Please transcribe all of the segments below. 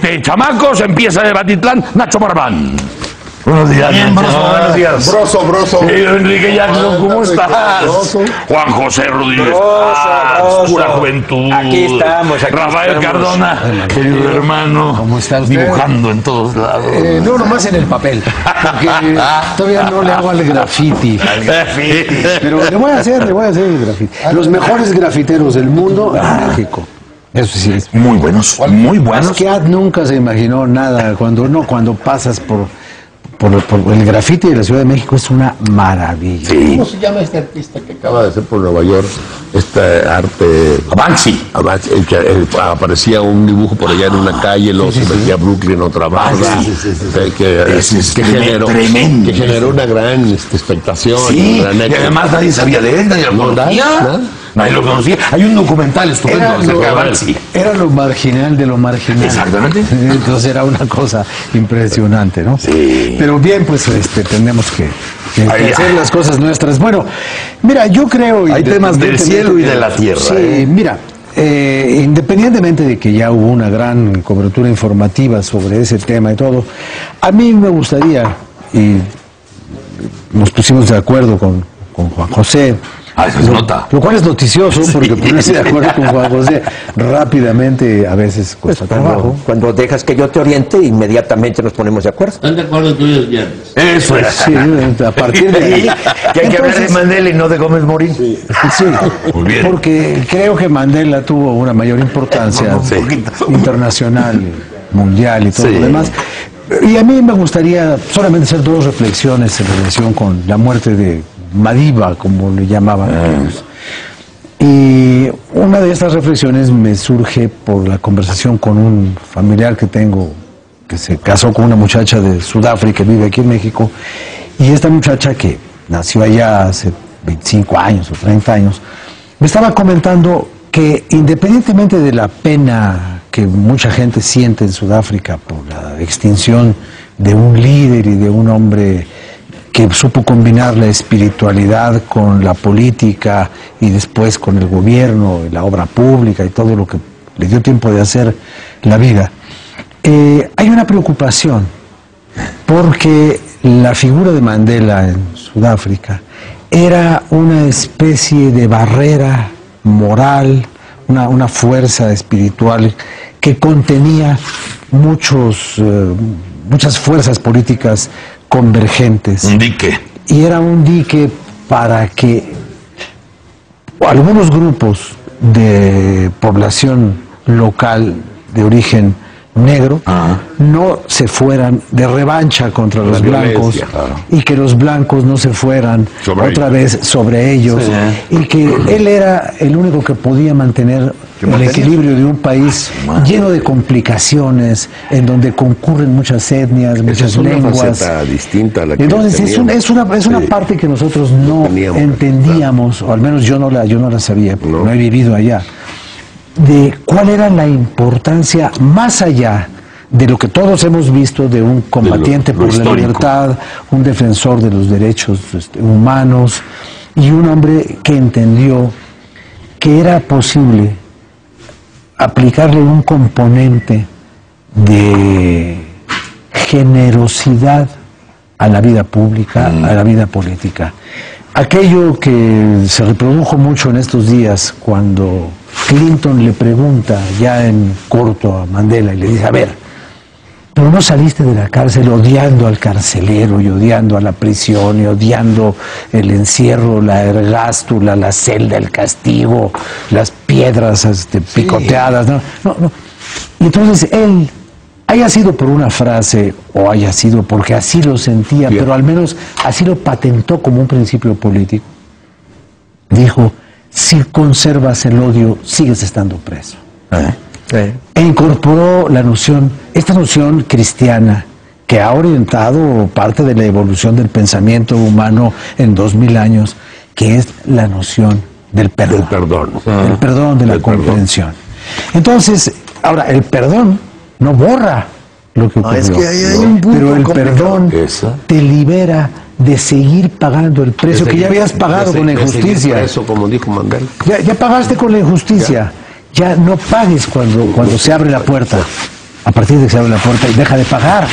Adelante, chamacos, empieza de Batitlán, Nacho Marván. Buenos días, bien, Broso, buenos días. Broso. Enrique Jackson, ¿cómo estás? Broso. Juan José Rodríguez. Broso. Pura juventud. Aquí estamos. Rafael Cardona, querido hermano. ¿Cómo está usted? Dibujando en todos lados. No, nomás en el papel, porque todavía no le hago al graffiti. Pero le voy a hacer el graffiti. Los mejores grafiteros del mundo en México. Eso sí es. Muy buenos, muy buenos. Basquiat nunca se imaginó nada. Cuando pasas por el grafiti de la Ciudad de México es una maravilla. Sí. ¿Cómo se llama este artista que acaba de hacer por Nueva York? Este arte... Banksy. El que aparecía un dibujo por allá en una calle, luego se metía a Brooklyn otra barra. Que generó una gran expectación. Sí, una gran y además nadie sabía de él, nadie lo conocía. Nadie lo conocía. Hay un documental estupendo acerca de Banksy. Era lo marginal de lo marginal. Exactamente. Entonces era una cosa impresionante, ¿no? Sí. Pero bien, pues tenemos que hacer las cosas nuestras. Bueno, mira, yo creo... Hay temas del cielo y de la tierra. Sí, mira, independientemente de que ya hubo una gran cobertura informativa sobre ese tema y todo, a mí me gustaría, y nos pusimos de acuerdo con Juan José, eso se nota. lo cual es noticioso, porque ponerse de acuerdo con Juan José rápidamente a veces cuesta trabajo. Cuando dejas que yo te oriente, inmediatamente nos ponemos de acuerdo. ¿Están de acuerdo tú y el viernes? Eso es. Sí, a partir de ahí. Que hay que hablar de Mandela y no de Gómez Morín. Sí, Muy bien. porque creo que Mandela tuvo una mayor importancia internacional, mundial y todo lo demás. Y a mí me gustaría solamente hacer dos reflexiones en relación con la muerte de Madiba, como le llamaban. Y una de estas reflexiones me surge por la conversación con un familiar que tengo, que se casó con una muchacha de Sudáfrica, que vive aquí en México, y esta muchacha que nació allá hace 25 años o 30 años, me estaba comentando que independientemente de la pena que mucha gente siente en Sudáfrica por la extinción de un líder y de un hombre que supo combinar la espiritualidad con la política y después con el gobierno y la obra pública y todo lo que le dio tiempo de hacer la vida, hay una preocupación porque la figura de Mandela en Sudáfrica era una especie de barrera moral, una fuerza espiritual que contenía muchas fuerzas políticas convergentes. Un dique. Y era un dique para que algunos grupos de población local de origen negro no se fueran de revancha contra los blancos, y que los blancos no se fueran otra vez sobre ellos, y que él era el único que podía mantener el equilibrio de un país lleno de complicaciones, en donde concurren muchas etnias, muchas lenguas. Distinta a la que entonces es una parte que nosotros no entendíamos, o al menos yo no la sabía, porque no he vivido allá, de cuál era la importancia más allá de lo que todos hemos visto de un combatiente por la libertad, un defensor de los derechos humanos, y un hombre que entendió que era posible aplicarle un componente de generosidad a la vida pública, a la vida política. Aquello que se reprodujo mucho en estos días cuando Clinton le pregunta ya en corto a Mandela y le dice: a ver, pero no saliste de la cárcel odiando al carcelero y odiando a la prisión y odiando el encierro, la ergástula, la celda, el castigo, las piedras picoteadas. No. Y entonces él, haya sido por una frase o haya sido porque así lo sentía, pero al menos así lo patentó como un principio político, dijo: si conservas el odio, sigues estando preso. E incorporó esta noción cristiana que ha orientado parte de la evolución del pensamiento humano en 2000 años, que es la noción del perdón. El perdón, de la comprensión. Entonces, ahora, el perdón no borra lo que ocurrió, es que hay un punto pero el complicado. perdón te libera de seguir pagando el precio que ya habías pagado con la injusticia. Eso, como dijo Mandela. Ya pagaste con la injusticia. Ya no pagues cuando se abre la puerta a partir de que se abre la puerta y deja de pagar.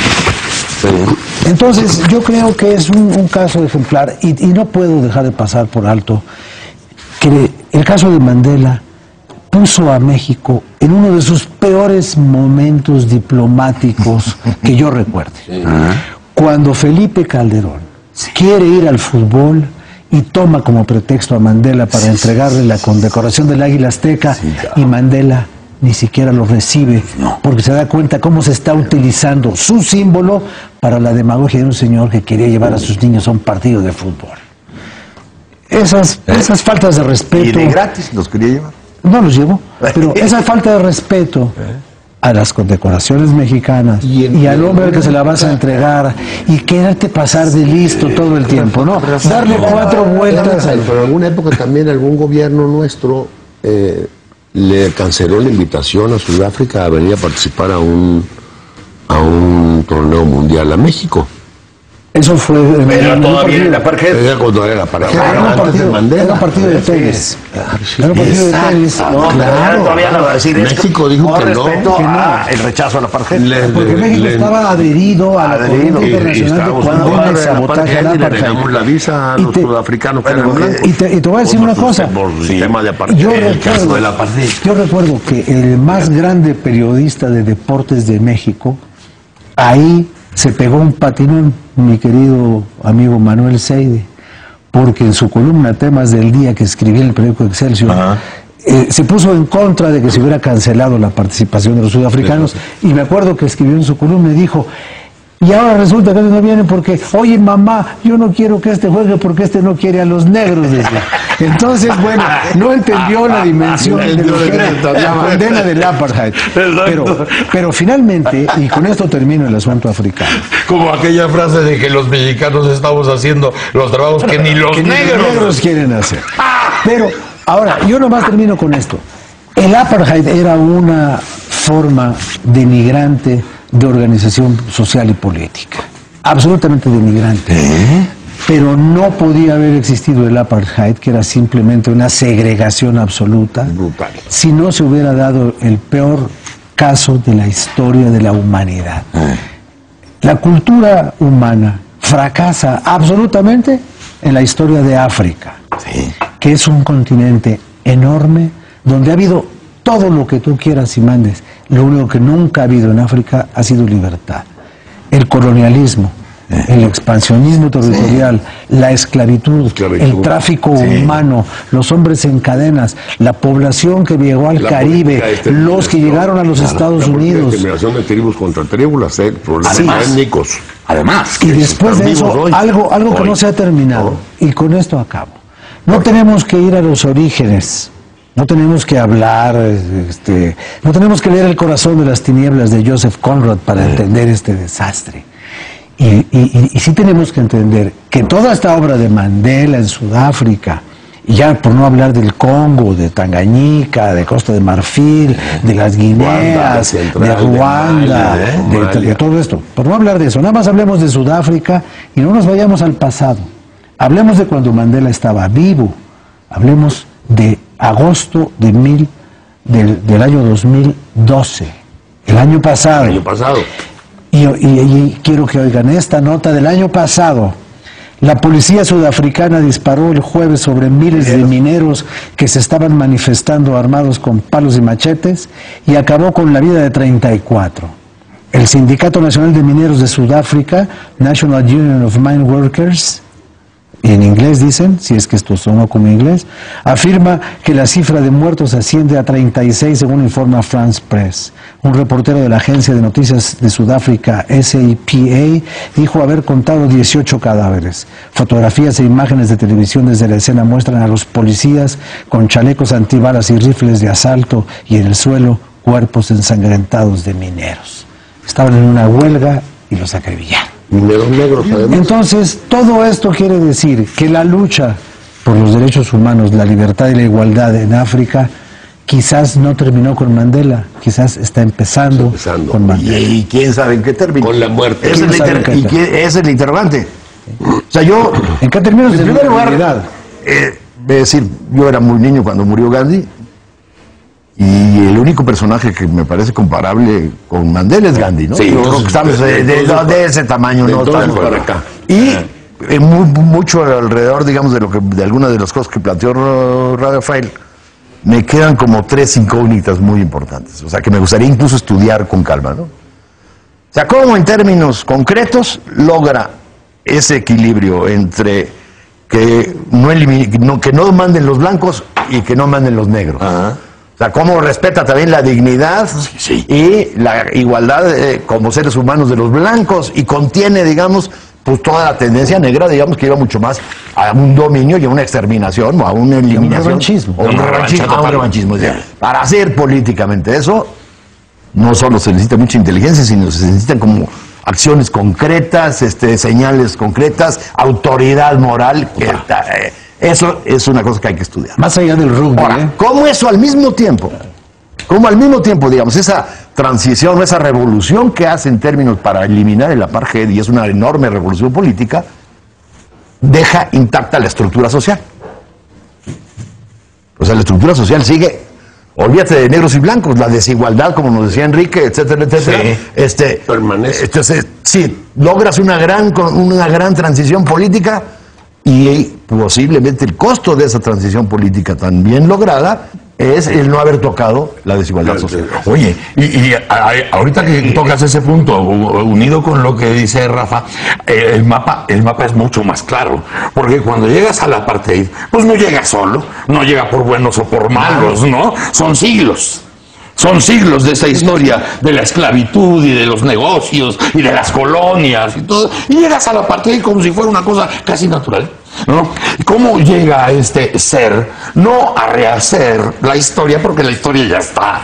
Entonces, yo creo que es un caso ejemplar y no puedo dejar de pasar por alto que el caso de Mandela puso a México en uno de sus peores momentos diplomáticos que yo recuerde. Cuando Felipe Calderón quiere ir al fútbol y toma como pretexto a Mandela para entregarle la condecoración del Águila Azteca y Mandela ni siquiera lo recibe porque se da cuenta cómo se está utilizando su símbolo para la demagogia de un señor que quería llevar a sus niños a un partido de fútbol. Esas faltas de respeto... ¿Y de gratis los quería llevar? No los llevó, pero esa falta de respeto a las condecoraciones mexicanas y al hombre al que se la vas a entregar y quererte pasar de listo todo el tiempo, ¿no? Darle 4 vueltas. Pero en alguna época también algún gobierno nuestro le canceló la invitación a Sudáfrica a venir a participar a un torneo mundial a México. Eso fue... Pero todavía en la apartheid. Era cuando era para antes de Mandela. Era un partido de tenis. Era un partido de tenis. No, claro. Todavía no va a decir México dijo que no. respeto el rechazo a la apartheid. Porque México estaba adherido a la corriente internacional de condena y sabotaje a la apartheid. Le negamos la visa a los sudafricanos. Y te voy a decir una cosa. Por sistema de apartheid. Yo recuerdo que el más grande periodista de deportes de México, ahí se pegó un patinón, mi querido amigo Manuel Seide, porque en su columna Temas del Día que escribía en el periódico Excelsior, se puso en contra de que se hubiera cancelado la participación de los sudafricanos, y me acuerdo que escribió en su columna y dijo, y ahora resulta que no vienen porque, oye mamá, yo no quiero que este juegue porque este no quiere a los negros, decía. Entonces, bueno, no entendió la dimensión de lo que era la condena del apartheid. Pero finalmente, y con esto termino el asunto africano. Como aquella frase de que los mexicanos estamos haciendo los trabajos que ni los negros quieren hacer. Pero, ahora, yo nomás termino con esto. El apartheid era una forma denigrante de organización social y política, absolutamente denigrante, pero no podía haber existido el apartheid, que era simplemente una segregación absoluta, brutal, si no se hubiera dado el peor caso de la historia de la humanidad. La cultura humana fracasa absolutamente en la historia de África, que es un continente enorme donde ha habido todo lo que tú quieras y mandes. Lo único que nunca ha habido en África ha sido libertad. El colonialismo, el expansionismo territorial, la esclavitud, el tráfico humano, los hombres en cadenas, la población que llegó al Caribe, los que llegaron a los Estados Unidos. La generación de tribus contra tribus, problemas étnicos. Además. Y después de eso, algo que no se ha terminado, y con esto acabo. No tenemos que ir a los orígenes. No tenemos que hablar, no tenemos que leer El corazón de las tinieblas de Joseph Conrad para entender este desastre. Y sí tenemos que entender que toda esta obra de Mandela en Sudáfrica, y ya por no hablar del Congo, de Tanganyika, de Costa de Marfil, de las Guineas, de Ruanda, de todo esto, por no hablar de eso, nada más hablemos de Sudáfrica y no nos vayamos al pasado. Hablemos de cuando Mandela estaba vivo, hablemos de agosto del año 2012, el año pasado. El año pasado. Y quiero que oigan esta nota del año pasado. La policía sudafricana disparó el jueves sobre miles de mineros que se estaban manifestando armados con palos y machetes y acabó con la vida de 34. El Sindicato Nacional de Mineros de Sudáfrica, National Union of Mine Workers, en inglés dicen, si es que esto sonó como inglés, afirma que la cifra de muertos asciende a 36 según informa France Press. Un reportero de la agencia de noticias de Sudáfrica, SAPA, dijo haber contado 18 cadáveres. Fotografías e imágenes de televisión desde la escena muestran a los policías con chalecos antibalas y rifles de asalto y en el suelo cuerpos ensangrentados de mineros. Estaban en una huelga y los acribillaron. Mineros negros, además. Entonces, todo esto quiere decir que la lucha por los derechos humanos, la libertad y la igualdad en África quizás no terminó con Mandela, quizás está empezando con Mandela. ¿Y quién sabe en qué término? Con la muerte. Ese es el interrogante. O sea, yo... ¿En qué términos? En primer lugar, voy a decir, yo era muy niño cuando murió Gandhi Y el único personaje que me parece comparable con Mandela es Gandhi, ¿no? Sí, yo creo que estamos de ese tamaño, ¿no? Estamos para acá. Y mucho alrededor, digamos, de algunas de las cosas que planteó Rafael, me quedan como 3 incógnitas muy importantes. O sea, que me gustaría incluso estudiar con calma, ¿no? O sea, ¿cómo en términos concretos logra ese equilibrio entre que no manden los blancos y que no manden los negros? Ajá. O sea, cómo respeta también la dignidad Sí. y la igualdad como seres humanos de los blancos y contiene, digamos, pues toda la tendencia negra, digamos, que iba mucho más a un dominio y a una exterminación o a una eliminación. revanchismo. O un revanchismo. O sea, para hacer políticamente eso, no solo se necesita mucha inteligencia, sino se necesitan como acciones concretas, señales concretas, autoridad moral. Eso es una cosa que hay que estudiar. Más allá del rugby, Ahora, ¿cómo eso al mismo tiempo, digamos, esa transición, esa revolución que hace en términos para eliminar el apartheid, y es una enorme revolución política, deja intacta la estructura social? O sea, la estructura social sigue, olvídate de negros y blancos, la desigualdad, como nos decía Enrique, etcétera, etcétera. Permanece. Entonces, sí, logras una gran transición política y posiblemente el costo de esa transición política tan bien lograda es el no haber tocado la desigualdad social. Oye, y ahorita que tocas ese punto, unido con lo que dice Rafa, el mapa es mucho más claro, porque cuando llegas al apartheid, pues no llega solo, no llega por buenos o por malos, ¿no? Son siglos de esa historia de la esclavitud y de los negocios y de las colonias y todo, y llegas al apartheid como si fuera una cosa casi natural, ¿no? ¿Cómo llega este ser no a rehacer la historia porque la historia ya está?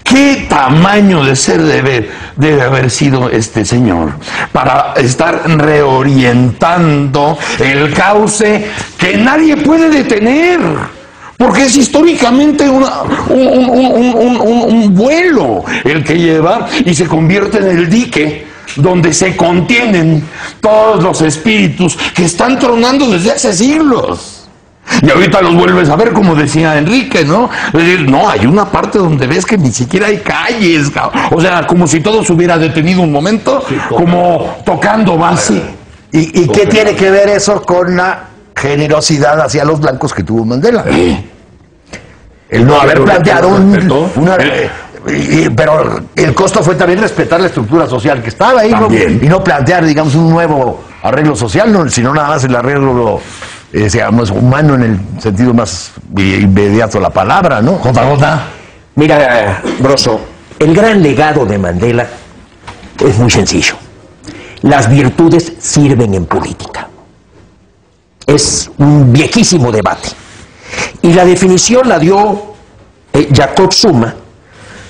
¿Qué tamaño de ser debe haber sido este señor para estar reorientando el cauce que nadie puede detener? Porque es históricamente un vuelo el que lleva y se convierte en el dique donde se contienen todos los espíritus que están tronando desde hace siglos. Y ahorita los vuelves a ver, como decía Enrique, ¿no? Es decir, no, hay una parte donde ves que ni siquiera hay calles, o sea, como si todo se hubiera detenido un momento, como tocando base. ¿Y qué tiene que ver eso con la generosidad hacia los blancos que tuvo Mandela? El no haber planteado pero el costo fue también respetar la estructura social que estaba ahí, ¿no? Y no plantear, digamos, un nuevo arreglo social, ¿no? Sino nada más el arreglo, digamos, humano en el sentido más inmediato de la palabra, ¿no? Mira, Broso, el gran legado de Mandela es muy sencillo. Las virtudes sirven en política. Es un viejísimo debate. Y la definición la dio Jacob Zuma.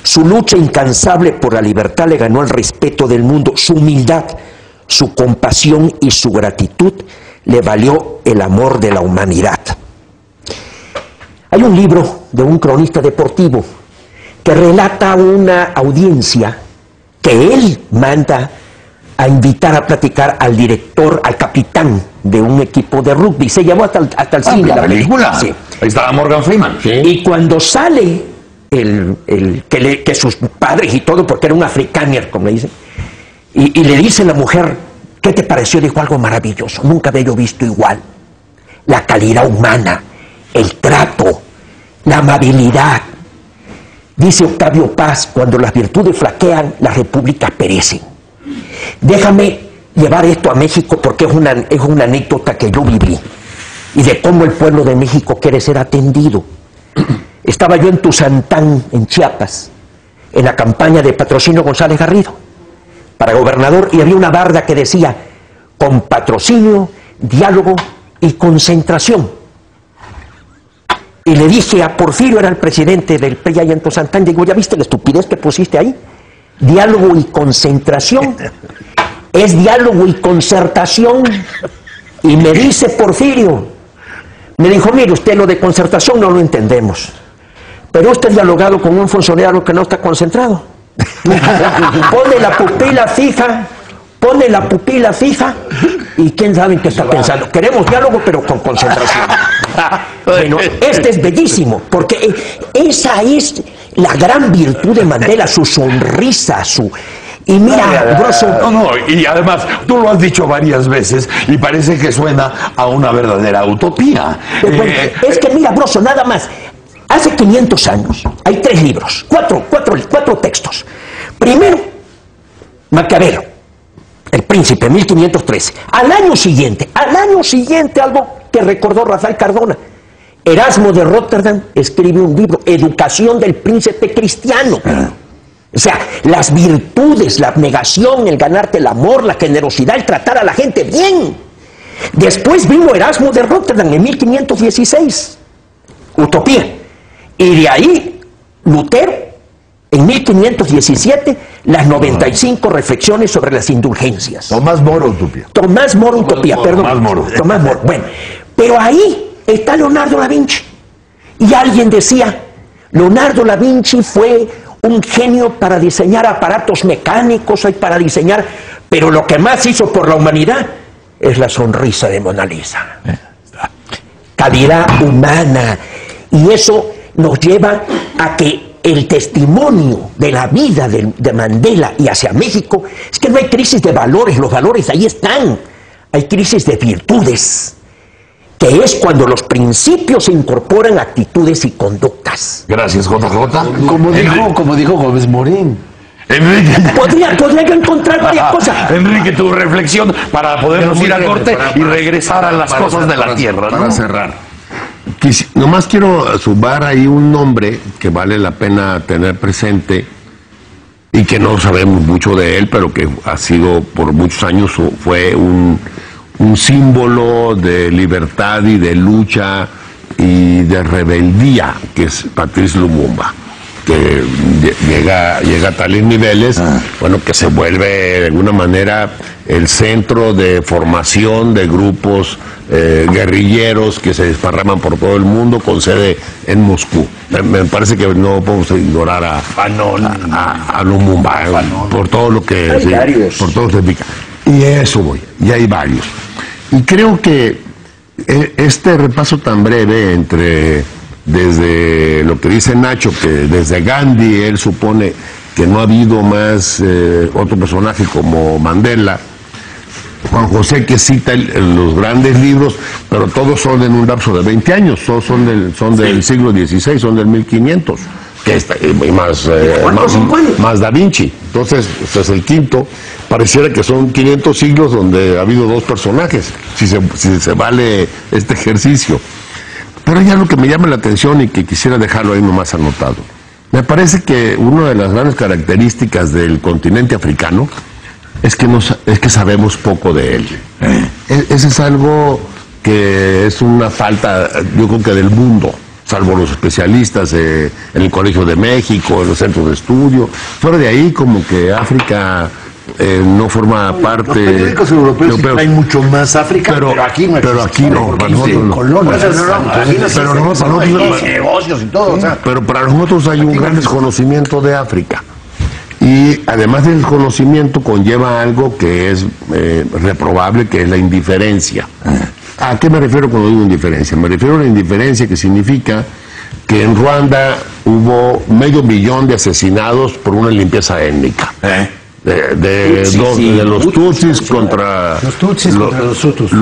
Su lucha incansable por la libertad le ganó el respeto del mundo. Su humildad, su compasión y su gratitud le valió el amor de la humanidad. Hay un libro de un cronista deportivo que relata una audiencia que él manda a invitar a platicar al director, al capitán de un equipo de rugby. Se llevó hasta el cine. La película. Sí. Ahí estaba Morgan Freeman. Sí. Y cuando sale que sus padres y todo, porque era un afrikaner, como le dicen, y le dice la mujer, ¿qué te pareció? Dijo, algo maravilloso, nunca había yo visto igual. La calidad humana, el trato, la amabilidad. Dice Octavio Paz, cuando las virtudes flaquean, las repúblicas perecen. Déjame llevar esto a México porque es una anécdota que yo viví y de cómo el pueblo de México quiere ser atendido. Estaba yo en Tuzantán, en Chiapas, en la campaña de Patrocinio González Garrido para gobernador, y había una barda que decía: con patrocinio, diálogo y concentración. Y le dije a Porfirio, era el presidente del PRI allá en Tuzantán, digo, ¿ya viste la estupidez que pusiste ahí? Diálogo y concentración. Es diálogo y concertación. Y me dice Porfirio, me dijo, mire, usted lo de concertación no lo entendemos, pero usted ha dialogado con un funcionario que no está concentrado. Pone la pupila fija y quién sabe en qué está pensando. Queremos diálogo pero con concentración. Bueno, este es bellísimo porque esa es la gran virtud de Mandela, su sonrisa, su... Y mira, grosso... No, y además, tú lo has dicho varias veces y parece que suena a una verdadera utopía. Bueno, es que mira, grosso, nada más. Hace 500 años hay 3 libros, cuatro textos. Primero, Maquiavelo, El Príncipe, 1513. Al año siguiente, algo que recordó Rafael Cardona, Erasmo de Rotterdam escribe un libro, Educación del Príncipe Cristiano. O sea, las virtudes, la abnegación, el ganarte el amor, la generosidad, el tratar a la gente bien. Después vino Erasmo de Rotterdam en 1516, Utopía. Y de ahí, Lutero, en 1517, las 95 reflexiones sobre las indulgencias. Tomás Moro, Utopía. Tomás Moro, Utopía, perdón. Tomás Moro. Bueno, pero ahí está Leonardo da Vinci. Y alguien decía, Leonardo da Vinci fue un genio para diseñar aparatos mecánicos y para diseñar, pero lo que más hizo por la humanidad es la sonrisa de Mona Lisa. Calidad humana. Y eso nos lleva a que el testimonio de la vida de Mandela y hacia México es que no hay crisis de valores, los valores ahí están. Hay crisis de virtudes, que es cuando los principios se incorporan a actitudes y conductas. Gracias, JJ. Como dijo Gómez Morín. Enrique. Podría yo encontrar varias cosas. Enrique, tu reflexión para podernos ir a corte y regresar a las cosas de la tierra, ¿no? Para cerrar. Nomás quiero sumar ahí un nombre que vale la pena tener presente y que no sabemos mucho de él, pero que ha sido por muchos años, fue un símbolo de libertad y de lucha y de rebeldía, que es Patrice Lumumba, que llega a tales niveles, bueno, que se vuelve de alguna manera el centro de formación de grupos guerrilleros que se desparraman por todo el mundo, con sede en Moscú. Me parece que no podemos ignorar a Lumumba por todo lo que por todo lo que significa. Y a eso voy, y hay varios. Y creo que este repaso tan breve desde lo que dice Nacho, que desde Gandhi él supone que no ha habido más otro personaje como Mandela, Juan José, que cita los grandes libros, pero todos son en un lapso de 20 años, todos son del siglo XVI, son del 1500, que más Da Vinci. Entonces, este es el quinto. Pareciera que son 500 siglos donde ha habido 2 personajes, si se vale este ejercicio. Pero ya lo que me llama la atención y que quisiera dejarlo ahí nomás anotado, me parece que una de las grandes características del continente africano es que sabemos poco de él. Ese es algo que es una falta, yo creo que del mundo, salvo los especialistas en el Colegio de México, en los centros de estudio. Fuera de ahí, como que África no forma parte. Los periódicos europeos hay mucho más África, pero aquí no. Pero aquí no. Para nosotros negocios y todo. Pero para nosotros hay un gran desconocimiento de África. Y además del desconocimiento conlleva algo que es reprobable, que es la indiferencia. ¿A qué me refiero cuando digo indiferencia? Me refiero a la indiferencia que significa que en Ruanda hubo 500,000 de asesinados por una limpieza étnica. De los Tutsis contra los Tutsis contra los Hutus.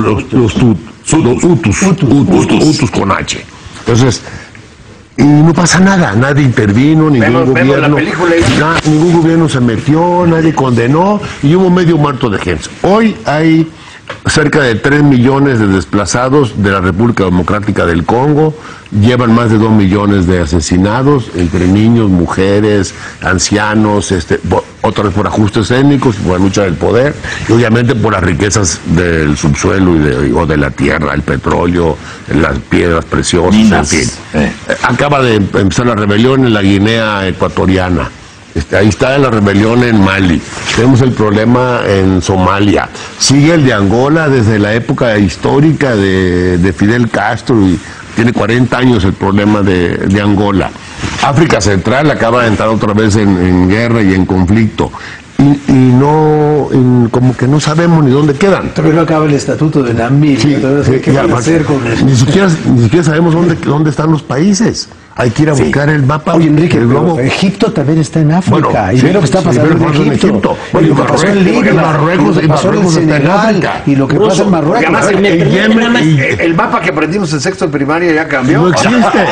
Hutus con H. Entonces, y no pasa nada, nadie intervino, ningún gobierno se metió, nadie condenó y hubo medio muerto de gente. Hoy hay cerca de 3 millones de desplazados de la República Democrática del Congo, llevan más de 2 millones de asesinados entre niños, mujeres, ancianos, otra vez por ajustes étnicos, por la lucha del poder y obviamente por las riquezas del subsuelo o de la tierra, el petróleo, las piedras preciosas, en fin. Acaba de empezar la rebelión en la Guinea Ecuatoriana. Ahí está la rebelión en Mali, tenemos el problema en Somalia, sigue el de Angola desde la época histórica de Fidel Castro y tiene 40 años el problema de Angola. África Central acaba de entrar otra vez en guerra y en conflicto como que no sabemos ni dónde quedan. Todavía no acaba el estatuto de Namibia. ¿Qué van a hacer con eso? Ni siquiera sabemos dónde están los países. Hay que ir a buscar el mapa. Oye, Enrique, el globo. Egipto también está en África. Bueno, y ve lo que está pasando en Egipto. Bueno, y lo que pasó en Libia, Marruecos, y lo que pasó en Senegal, y lo que pasa en Marruecos. El mapa que aprendimos en sexto de primaria ya cambió. No existe.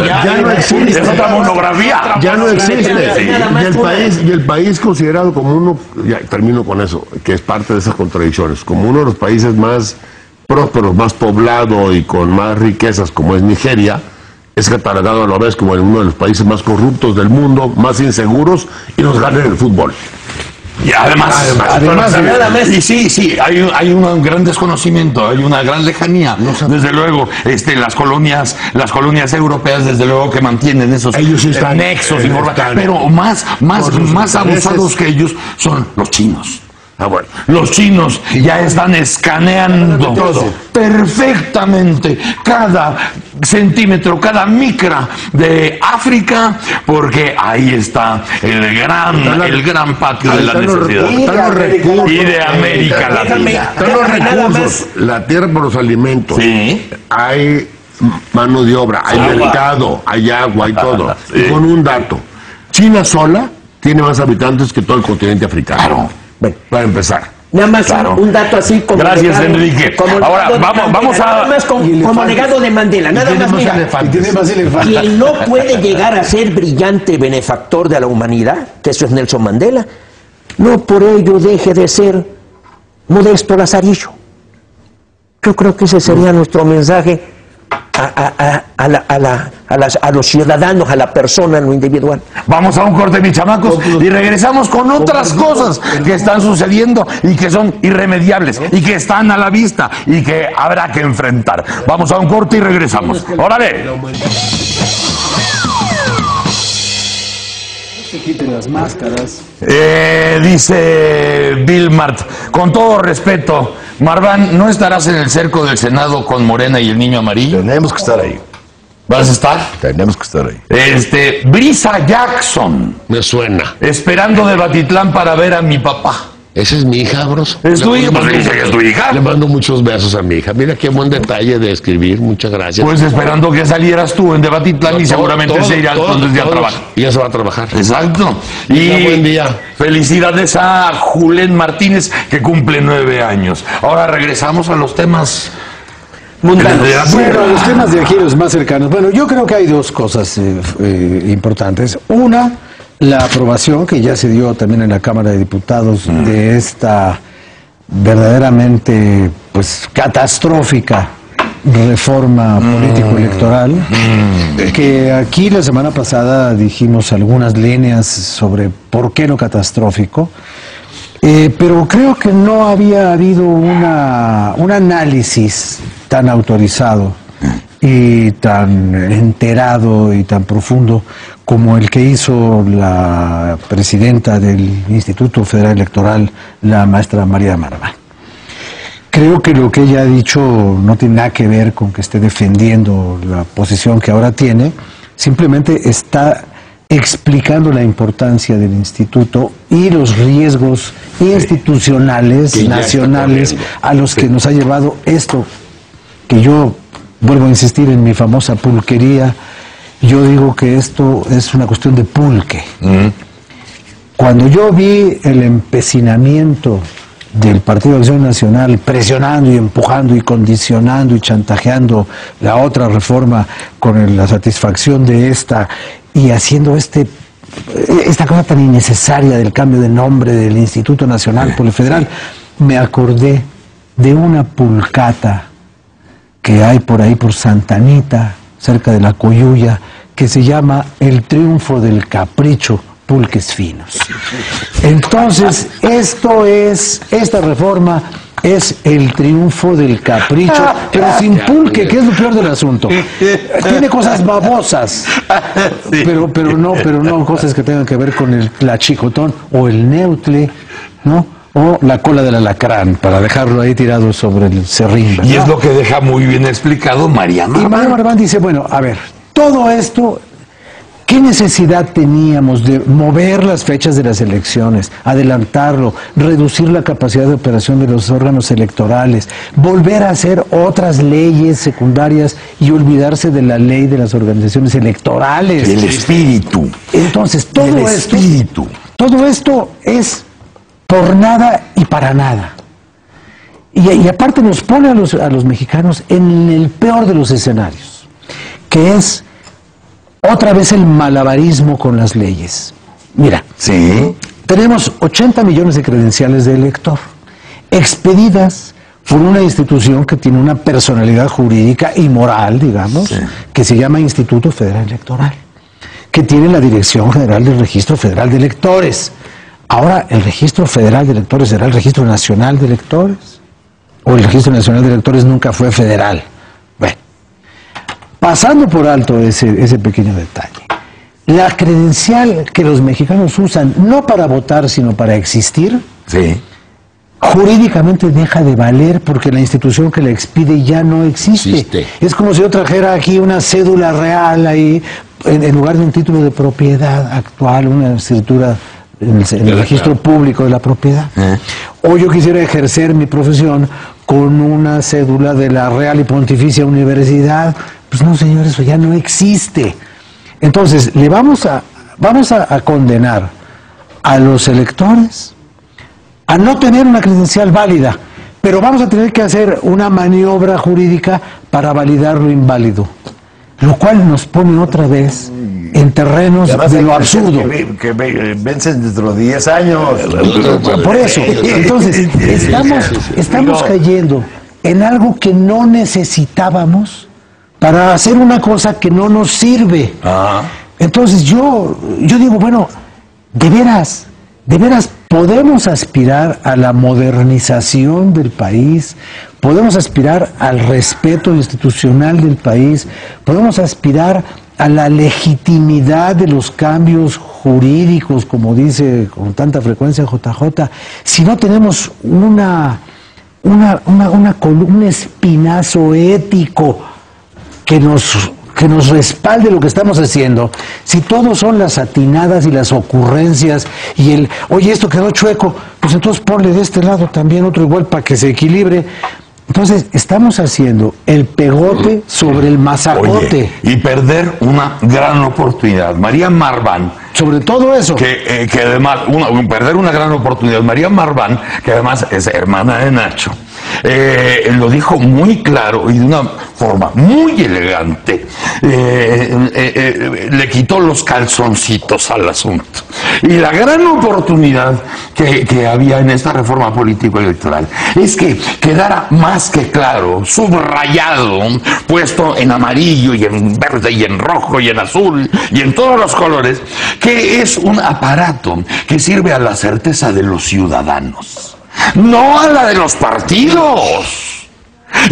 Ya no existe. Es otra monografía. Ya no existe. Sí. Y el país considerado como uno, ya termino con eso, que es parte de esas contradicciones, como uno de los países más prósperos, más poblado y con más riquezas, como es Nigeria, es catalogado a la vez como uno de los países más corruptos del mundo, más inseguros, y nos gana en el fútbol. Y además, y sí, hay un gran desconocimiento, hay una gran lejanía. Desde luego, las colonias europeas, desde luego que mantienen esos ellos sí están, nexos, pero más abusados que ellos son los chinos. Bueno, los chinos ya están escaneando perfectamente cada centímetro, cada micra de África, porque ahí está el gran patio de la necesidad. Y de América Latina. Están los recursos, la tierra por los alimentos. Sí. Hay mano de obra, hay mercado, hay agua, hay todo. Sí. Y con un dato, China sola tiene más habitantes que todo el continente africano. Claro. Bueno, Para empezar. nada más un dato así como Gracias, legado, Enrique. como Ahora, vamos a... nada más como legado de Mandela, nada más mira. Quien no puede llegar a ser brillante benefactor de la humanidad, que eso es Nelson Mandela, no por ello deje de ser Modesto Lazarillo. Yo creo que ese sería nuestro mensaje a los ciudadanos, a la persona, en lo individual. Vamos a un corte, mis chamacos, y regresamos con otras cosas que están sucediendo y que son irremediables y que están a la vista y que habrá que enfrentar. Vamos a un corte y regresamos. ¡Órale! Se quiten las máscaras. Dice Bill Mart, con todo respeto, Marván, ¿no estarás en el cerco del Senado con Morena y el niño amarillo? Tenemos que estar ahí. ¿Vas a estar? Tenemos que estar ahí. Brisa Jackson, Me suena. esperando de Batitlán para ver a mi papá. Esa es mi hija, bros. ¿Es tu hija? Pues dice que es tu hija. Le mando muchos besos a mi hija. Mira qué buen detalle de escribir. Muchas gracias. Pues esperando que salieras tú en Debatitlán y seguramente se irá entonces ya a trabajar. Y ya se va a trabajar. Exacto. Buen día. Felicidades a Julen Martínez, que cumple 9 años. Ahora regresamos a los temas mundanos. Bueno, los temas de aquí, los más cercanos. Bueno, yo creo que hay dos cosas importantes. Una, la aprobación que ya se dio también en la Cámara de Diputados de esta verdaderamente catastrófica reforma político-electoral, que aquí la semana pasada dijimos algunas líneas sobre por qué no catastrófico, pero creo que no había habido un análisis tan autorizado y tan enterado y tan profundo como el que hizo la presidenta del Instituto Federal Electoral, la maestra María Marván. Creo que lo que ella ha dicho no tiene nada que ver con que esté defendiendo la posición que ahora tiene, simplemente está explicando la importancia del instituto y los riesgos institucionales, nacionales, a los que nos ha llevado esto, que yo vuelvo a insistir en mi famosa pulquería. Yo digo que esto es una cuestión de pulque. Cuando yo vi el empecinamiento del Partido de Acción Nacional presionando y empujando y condicionando y chantajeando la otra reforma con la satisfacción de esta y haciendo esta cosa tan innecesaria del cambio de nombre del Instituto Nacional Polifederal, me acordé de una pulcata que hay por ahí por Santa Anita, cerca de la Coyuya, que se llama El Triunfo del Capricho, Pulques Finos. Entonces, esta reforma es el triunfo del capricho, pero sin pulque, que es lo peor del asunto. Tiene cosas babosas, pero no cosas que tengan que ver con el tlachicotón o el neutle, ¿no? O la cola del alacrán, para dejarlo ahí tirado sobre el serrín, ¿verdad? Y es lo que deja muy bien explicado María Marván. Y María Marván dice, bueno, a ver, todo esto ¿Qué necesidad teníamos de mover las fechas de las elecciones, adelantarlo, reducir la capacidad de operación de los órganos electorales, volver a hacer otras leyes secundarias y olvidarse de la ley de las organizaciones electorales? El espíritu. Entonces, todo esto es por nada y para nada. Y aparte nos pone a los mexicanos en el peor de los escenarios, que es otra vez el malabarismo con las leyes. Mira, Sí. tenemos 80 millones de credenciales de elector, expedidas por una institución que tiene una personalidad jurídica y moral, digamos, que se llama Instituto Federal Electoral, que tiene la Dirección General del Registro Federal de Electores. Ahora, ¿el Registro Federal de Electores será el Registro Nacional de Electores? ¿O el Registro Nacional de Electores nunca fue federal? Bueno, pasando por alto ese pequeño detalle, la credencial que los mexicanos usan, no para votar, sino para existir, Sí. jurídicamente deja de valer porque la institución que la expide ya no existe. Es como si yo trajera aquí una cédula real ahí, en lugar de un título de propiedad actual, una escritura en el registro público de la propiedad. O yo quisiera ejercer mi profesión con una cédula de la Real y Pontificia Universidad. Pues no, señor, eso ya no existe. Entonces, le vamos a condenar a los electores a no tener una credencial válida, pero vamos a tener que hacer una maniobra jurídica para validar lo inválido, lo cual nos pone otra vez en terrenos de lo absurdo. Que vencen dentro de 10 años. Por eso, entonces, estamos cayendo en algo que no necesitábamos para hacer una cosa que no nos sirve. Entonces yo digo, bueno, de veras podemos aspirar a la modernización del país, podemos aspirar al respeto institucional del país, podemos aspirar a la legitimidad de los cambios jurídicos, como dice con tanta frecuencia JJ, si no tenemos un espinazo ético que nos respalde lo que estamos haciendo, si todos son las atinadas y las ocurrencias y oye, esto quedó chueco, pues entonces ponle de este lado también otro igual para que se equilibre. Entonces, estamos haciendo el pegote sobre el mazacote. Oye, y perder una gran oportunidad. María Marván. Sobre todo eso. Que además, perder una gran oportunidad. María Marván, que además es hermana de Nacho, lo dijo muy claro y de una forma muy elegante. Le quitó los calzoncitos al asunto. Y la gran oportunidad que había en esta reforma político-electoral es que quedara más que claro, subrayado, puesto en amarillo y en verde y en rojo y en azul y en todos los colores, que es un aparato que sirve a la certeza de los ciudadanos, no a la de los partidos.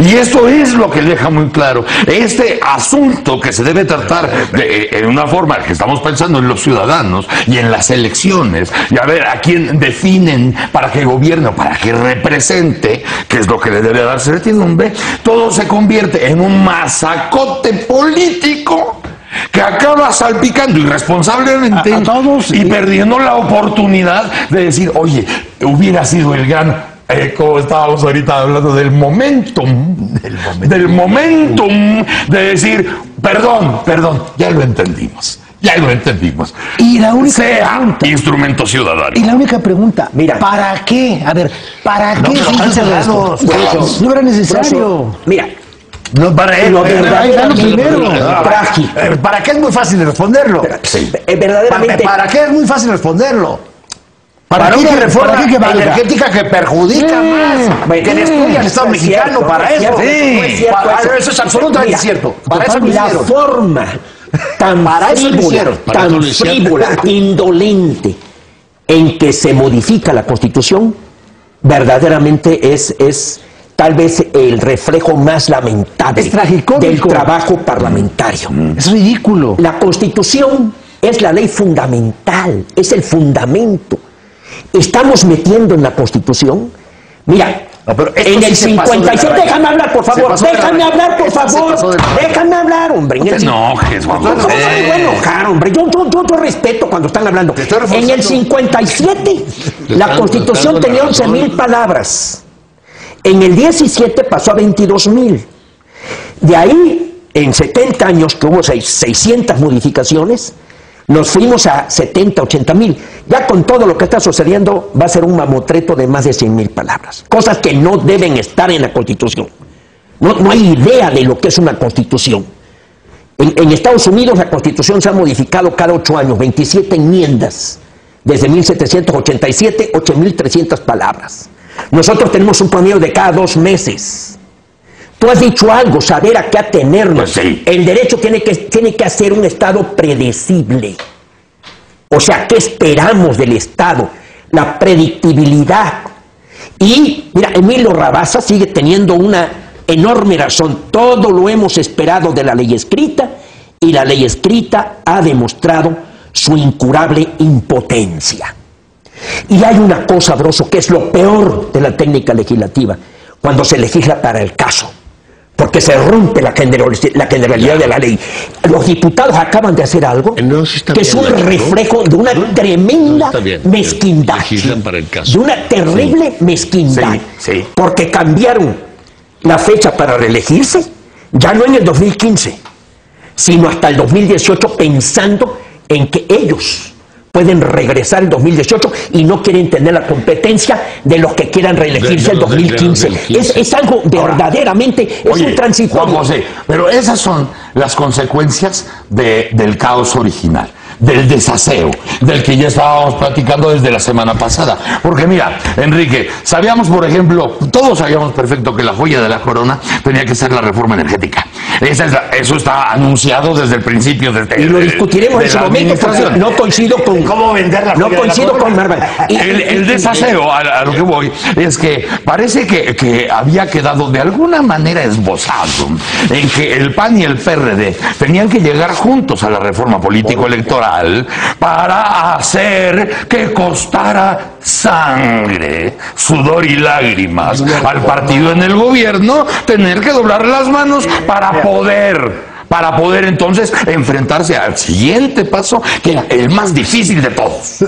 Y eso es lo que deja muy claro este asunto que se debe tratar en una forma que estamos pensando en los ciudadanos y en las elecciones, y a ver a quién definen para que gobierne, para que represente, que es lo que le debe dar certidumbre. Todo se convierte en un mazacote político que acaba salpicando irresponsablemente a todos y perdiendo la oportunidad de decir, oye, hubiera sido el gran... como estábamos ahorita hablando del momentum, de decir, perdón, ya lo entendimos. Y la única pregunta, instrumento ciudadano. Y la única pregunta, mira, ¿para qué? A ver, ¿para qué se hizo esto? No era necesario. Mira, no, para él. ¿Para qué es muy fácil responderlo? Verdaderamente. ¿Para qué es muy fácil responderlo? ¿Para una reforma energética que perjudica más que destruya al Estado mexicano? Para eso. Sí, eso es absolutamente cierto. Para eso lo hicieron. La forma tan frívola, indolente en que se modifica la Constitución, verdaderamente es tal vez el reflejo más lamentable del trabajo parlamentario. Es ridículo. La Constitución es la ley fundamental, es el fundamento. Estamos metiendo en la Constitución, mira, No, pero en el 57, déjame hablar, por favor, déjame hablar, por favor, déjame hablar, hombre. No te enojes, Juan ¿Cómo José. se me voy a enojar, hombre? Yo respeto cuando están hablando. En el 57, la Constitución tenía 11,000 palabras. En el 17 pasó a 22,000. De ahí, en 70 años, que hubo 600 modificaciones, nos fuimos a 70, 80,000. Ya con todo lo que está sucediendo, va a ser un mamotreto de más de 100,000 palabras. Cosas que no deben estar en la Constitución. No hay idea de lo que es una Constitución. En Estados Unidos la Constitución se ha modificado cada 8 años, 27 enmiendas. Desde 1787, 8,300 palabras. Nosotros tenemos un promedio de cada 2 meses. Tú has dicho algo, saber a qué atenernos. Pues sí. El derecho tiene que hacer un Estado predecible. O sea, ¿qué esperamos del Estado? La predictibilidad. Y, mira, Emilio Rabasa sigue teniendo una enorme razón. Todo lo hemos esperado de la ley escrita y la ley escrita ha demostrado su incurable impotencia. Y hay una cosa, Broso, que es lo peor de la técnica legislativa, cuando se legisla para el caso, porque se rompe la generalidad de la ley. Los diputados acaban de hacer algo que es un reflejo de una tremenda mezquindad, de una terrible mezquindad, porque cambiaron la fecha para reelegirse, ya no en el 2015, sino hasta el 2018, pensando en que ellos pueden regresar el 2018 y no quieren tener la competencia de los que quieran reelegirse el 2015. Es algo verdaderamente, es un transitorio. Juan José, pero esas son las consecuencias del caos original, del desaseo, del que ya estábamos platicando desde la semana pasada. Porque mira, Enrique, sabíamos, por ejemplo, todos sabíamos perfecto que la joya de la corona tenía que ser la reforma energética. Eso está anunciado desde el principio. Y lo discutiremos en su momento, porque no coincido con... ¿Cómo vender la joya? No coincido con Marván. El desaseo, a lo que voy, es que parece que había quedado de alguna manera esbozado en que el PAN y el PRD tenían que llegar juntos a la reforma político-electoral para hacer que costara sangre, sudor y lágrimas al partido en el gobierno tener que doblar las manos para poder entonces enfrentarse al siguiente paso, que era el más difícil de todos.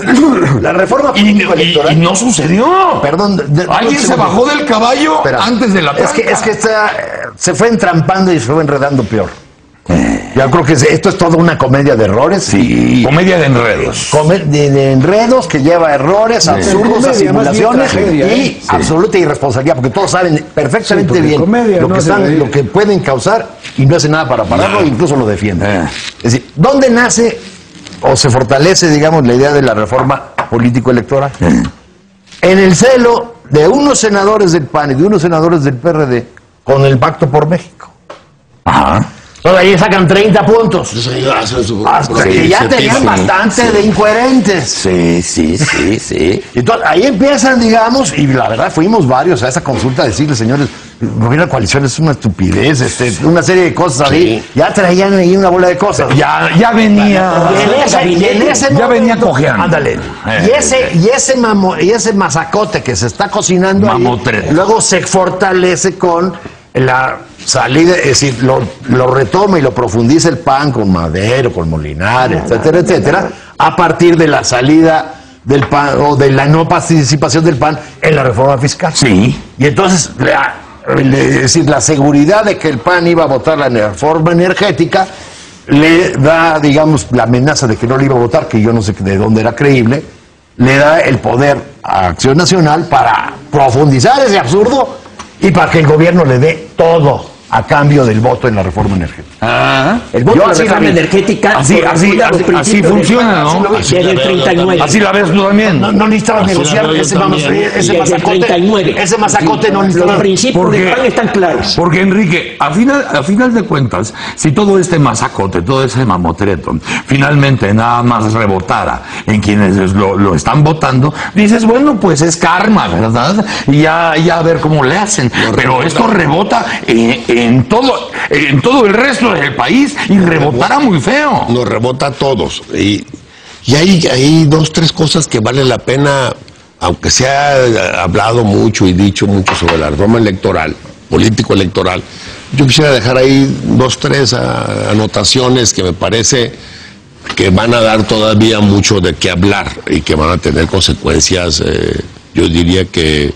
La reforma político-electoral. Y no sucedió. Perdón. Alguien se bajó del caballo antes de la tranca. Es que se fue entrampando y se fue enredando peor. Yo creo que esto es toda una comedia de errores. Sí, comedia de enredos. De enredos que lleva errores, absurdos, a simulaciones y absoluta irresponsabilidad, porque todos saben perfectamente bien lo que pueden causar y no hacen nada para pararlo, incluso lo defienden. Es decir, ¿dónde nace o se fortalece, digamos, la idea de la reforma político-electoral? En el celo de unos senadores del PAN y de unos senadores del PRD con el Pacto por México. Ajá. Ahí sacan 30 puntos. Hasta que ya tenían bastante de incoherentes. Sí. Entonces, ahí empiezan, digamos, y la verdad fuimos varios a esa consulta a decirles, señores, el gobierno de coalición es una estupidez, una serie de cosas ahí. Ya traían ahí una bola de cosas. Ya venía. Ya venía cojeando. Ándale. Y ese masacote que se está cocinando ahí, luego se fortalece con la salida, es decir, lo retoma y lo profundiza el PAN con Madero, con Molinari, etcétera, a partir de la salida del PAN o de la no participación del PAN en la reforma fiscal. Sí. Y entonces, es decir, la seguridad de que el PAN iba a votar la reforma energética le da, digamos, la amenaza de que no le iba a votar, que yo no sé de dónde era creíble, le da el poder a Acción Nacional para profundizar ese absurdo y para que el gobierno le dé todo a cambio del voto en la reforma energética. El voto en la reforma energética así funciona, ¿no? Desde el 39. Así la ves tú también. No necesitabas negociar ese masacote no necesitabas. Los principios del PAN están claros. Porque, Enrique, a final de cuentas, si todo este masacote, todo ese mamotreto, finalmente nada más rebotara en quienes lo están votando, dices, bueno, pues es karma, ¿verdad? Y ya a ver cómo le hacen. Pero esto rebota en todo el resto del país y rebotará muy feo. Nos rebota a todos. Y hay 2, 3 cosas que vale la pena aunque se ha hablado mucho y dicho mucho sobre la reforma electoral, político-electoral, yo quisiera dejar ahí 2, 3 anotaciones que me parece que van a dar todavía mucho de qué hablar y que van a tener consecuencias, yo diría que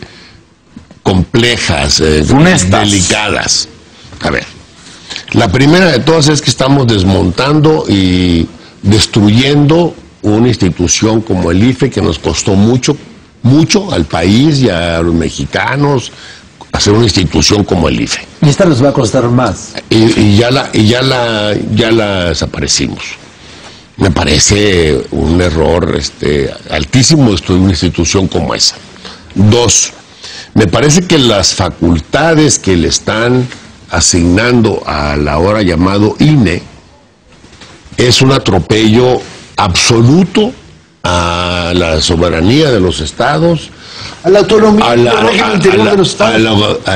complejas, delicadas. A ver, la primera de todas es que estamos desmontando y destruyendo una institución como el IFE que nos costó mucho al país y a los mexicanos hacer una institución como el IFE. Y esta nos va a costar más. Y ya la desaparecimos. Me parece un error altísimo destruir una institución como esa. 2, me parece que las facultades que le están asignando a la ahora llamado INE es un atropello absoluto a la soberanía de los estados, A la autonomía, a a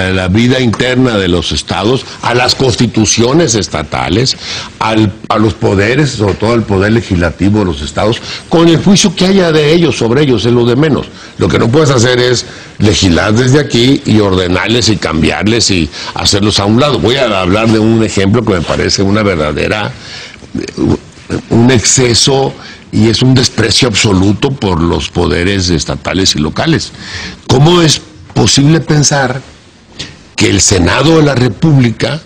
la vida interna de los estados, a las constituciones estatales, a los poderes, sobre todo al poder legislativo de los estados, con el juicio que haya de ellos sobre ellos, es lo de menos. Lo que no puedes hacer es legislar desde aquí y ordenarles y cambiarles y hacerlos a un lado. Voy a hablar de un ejemplo que me parece una verdadera, un exceso y es un desprecio absoluto por los poderes estatales y locales. ¿Cómo es posible pensar que el Senado de la República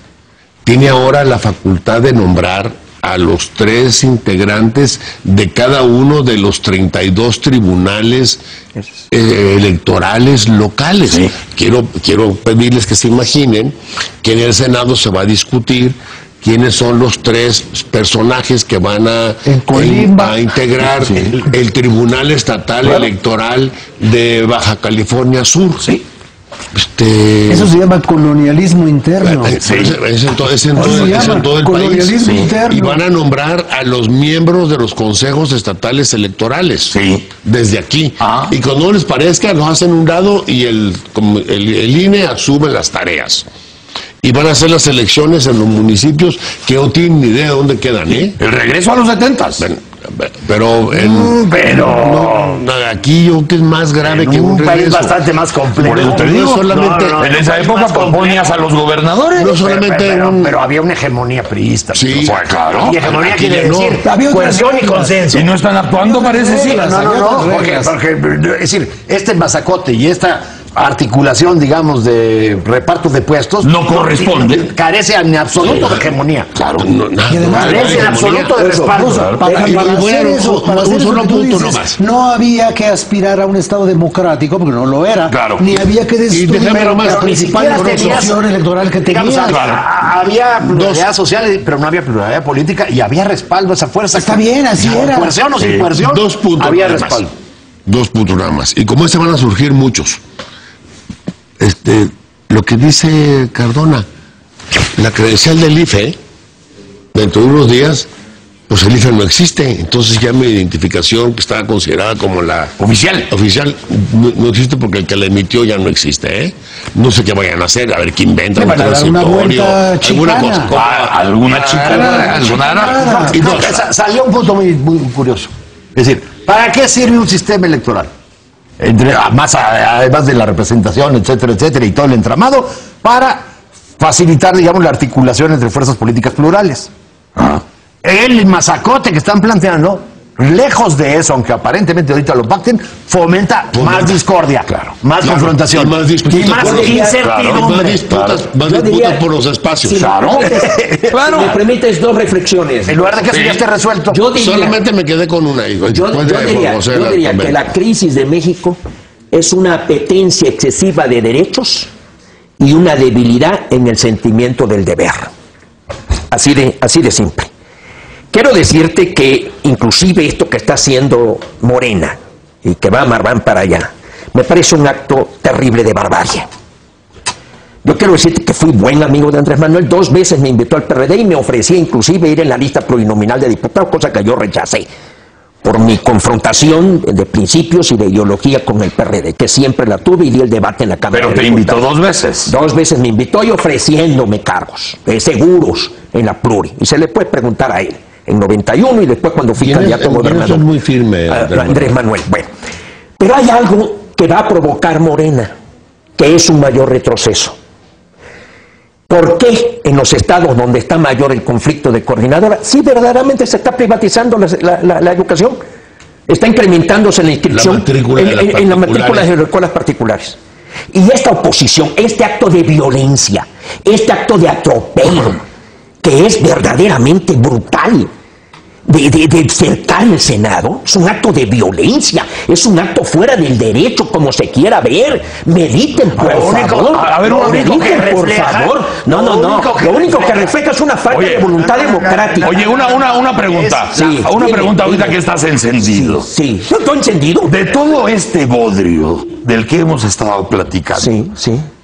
tiene ahora la facultad de nombrar a los 3 integrantes de cada uno de los 32 tribunales electorales locales? Sí. Quiero pedirles que se imaginen que en el Senado se va a discutir quiénes son los 3 personajes que van a integrar el Tribunal Estatal Electoral de Baja California Sur. Sí. Eso se llama colonialismo interno. Es en todo el país. Colonialismo interno. Y van a nombrar a los miembros de los consejos estatales electorales. Sí. Desde aquí. Ah. Y cuando no les parezca, los hacen a un lado y el INE asume las tareas. Y van a hacer las elecciones en los municipios que no tienen ni idea de dónde quedan, ¿eh? El regreso a los 70s. Pero aquí yo creo que es más grave que un país regreso. bastante más complejo. Por eso te digo, solamente, en esa época ponías a los gobernadores. no solamente pero había una hegemonía priista. Sí, Pues claro. Y hegemonía Aquí quiere no. decir Había otras cohesión y reglas. consenso. Si no están actuando, parece sí. No, reglas. porque, es decir, este mazacote y esta articulación, digamos, de reparto de puestos No corresponde. carece en absoluto de hegemonía. Claro. Carece en absoluto de respaldo. Para Y voy a hacer dar eso, para hacer un eso solo que tú punto dices, nomás. no había que aspirar a un Estado democrático, porque no lo era, Claro. ni había que destruir déjame nomás, la pero ni principal siquiera tenías- organización electoral que Digamos, tenía. había pluralidad social, pero no había pluralidad política y había respaldo a esa fuerza. Está bien, así Con era. coerción o sin coerción, 2 puntos había nada respaldo. más. 2 puntos nada más. Y como ese van a surgir muchos. Lo que dice Cardona, la credencial del IFE, dentro de unos días, pues el IFE no existe. Entonces ya mi identificación, que estaba considerada como la Oficial. no existe porque el que la emitió ya no existe, ¿eh? No sé qué vayan a hacer, a ver qué inventan, Le un van a dar una transitorio, vuelta alguna chicana. cosa. Alguna chica, alguna ara. Y dos, Salió un punto muy curioso. Es decir, ¿para qué sirve un sistema electoral? Además de la representación, etcétera, etcétera, y todo el entramado, para facilitar, digamos, la articulación entre fuerzas políticas plurales. El mazacote que están planteando, lejos de eso, aunque aparentemente ahorita lo pacten, fomenta más discordia, más confrontación y más disputas más por los- incertidumbre. más disputas, más Yo disputas diría- por los espacios. Si Claro. Si me permites 2 reflexiones. En lugar de que eso ya esté resuelto. Yo diría, Solamente me quedé con una, hijo. yo diría que la crisis de México es una apetencia excesiva de derechos y una debilidad en el sentimiento del deber. Así de simple. Quiero decirte que inclusive esto que está haciendo Morena y que van para allá, me parece un acto terrible de barbarie. Yo quiero decirte que fui buen amigo de Andrés Manuel, 2 veces me invitó al PRD y me ofrecía inclusive ir en la lista plurinominal de diputados, cosa que yo rechacé por mi confrontación de principios y de ideología con el PRD, que siempre la tuve y di el debate en la Cámara Pero de te invitó Diputados. 2 veces. 2 veces me invitó y ofreciéndome cargos seguros en la pluri. Y se le puede preguntar a él, en 91 y después cuando fui candidato a gobernador. Son muy firme, Andrés Manuel. Bueno, pero hay algo que va a provocar Morena, que es un mayor retroceso. ¿Por qué en los estados donde está mayor el conflicto de coordinadora, sí verdaderamente se está privatizando la educación? Está incrementándose la inscripción en las matrículas de las escuelas particulares. Y esta oposición, este acto de violencia, este acto de atropello, que es verdaderamente brutal, de cercar el Senado, es un acto de violencia, es un acto fuera del derecho, como se quiera ver. Mediten, por favor. A ver, mediten, por favor. No. Lo único que refleja es una falta de voluntad democrática. Oye, una pregunta. Una pregunta ahorita que estás encendido. Sí, yo estoy encendido. De todo este bodrio del que hemos estado platicando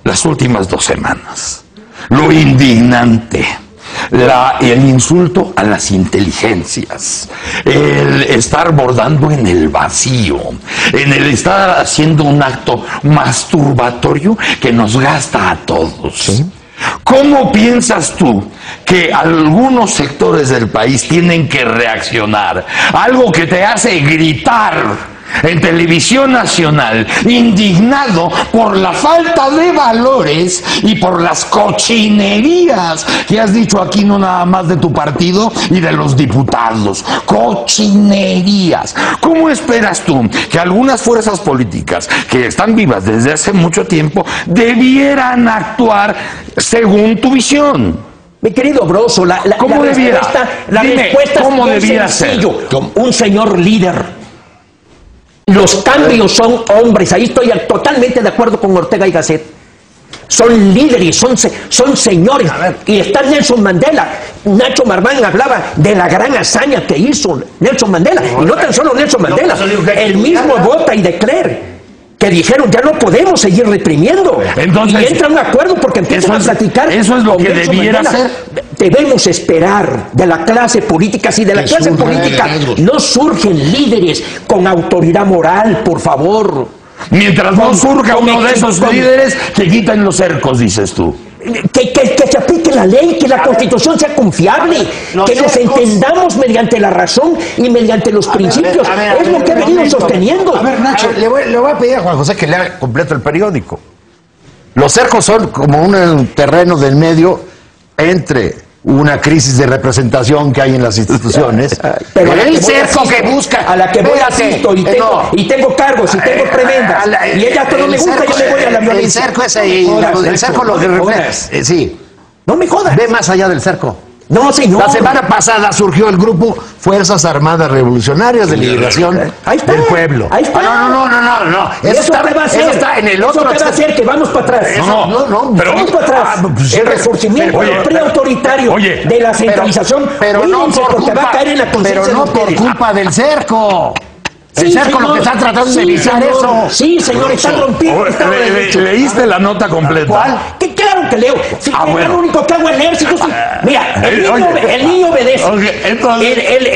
las últimas 2 semanas, lo indignante, el insulto a las inteligencias, el estar bordando en el vacío, en el estar haciendo un acto masturbatorio que nos gasta a todos. ¿Sí? ¿Cómo piensas tú que algunos sectores del país tienen que reaccionar? Algo que te hace gritar en televisión nacional, indignado por la falta de valores y por las cochinerías que has dicho aquí, no nada más de tu partido y de los diputados. Cochinerías. ¿Cómo esperas tú que algunas fuerzas políticas que están vivas desde hace mucho tiempo debieran actuar según tu visión? Mi querido Broso, la respuesta ¿cómo es debiera sencillo. ser? Un señor líder. Los cambios son hombres, ahí estoy totalmente de acuerdo con Ortega y Gasset. Son líderes, son señores. Y está Nelson Mandela. Nacho Marván hablaba de la gran hazaña que hizo Nelson Mandela. Y no tan solo Nelson Mandela, el mismo Botha y de Klerk, que dijeron ya no podemos seguir reprimiendo. Entonces, y entra un acuerdo porque empiezan a platicar. Eso es lo que debiera ser. Debemos esperar de la clase política. Si de la clase política no surgen líderes con autoridad moral, por favor. Mientras no surja uno de esos líderes, que quiten los cercos, dices tú. Que se aplique la ley, que la Constitución sea confiable, que nos entendamos mediante la razón y mediante los principios. Es lo que he venido sosteniendo. A ver, Nacho, le voy a pedir a Juan José que lea completo el periódico. Los cercos son como un terreno del medio entre una crisis de representación que hay en las instituciones. Pero el cerco que busca, a la que voy asisto y tengo cargos y tengo prebendas y ella todo me gusta, yo me voy a la violencia. El cerco es ahí, el cerco lo que refleja. Sí. No me jodas. Ve más allá del cerco. No, señor. La semana pasada surgió el grupo Fuerzas Armadas Revolucionarias de Liberación del Pueblo. Ahí está. No. Eso está en el otro. Eso va a ser que vamos para atrás. No. Vamos para atrás. El resurgimiento preautoritario de la centralización. Pero no porque va a caer en la conciencia. Pero no por culpa del cerco. El cerco lo que está tratando de evitar eso. Sí, señor, está rompiendo. ¿Leíste la nota completa? ¿Cuál? Claro que leo. Lo único que hago es leer. Mira, el niño obedece.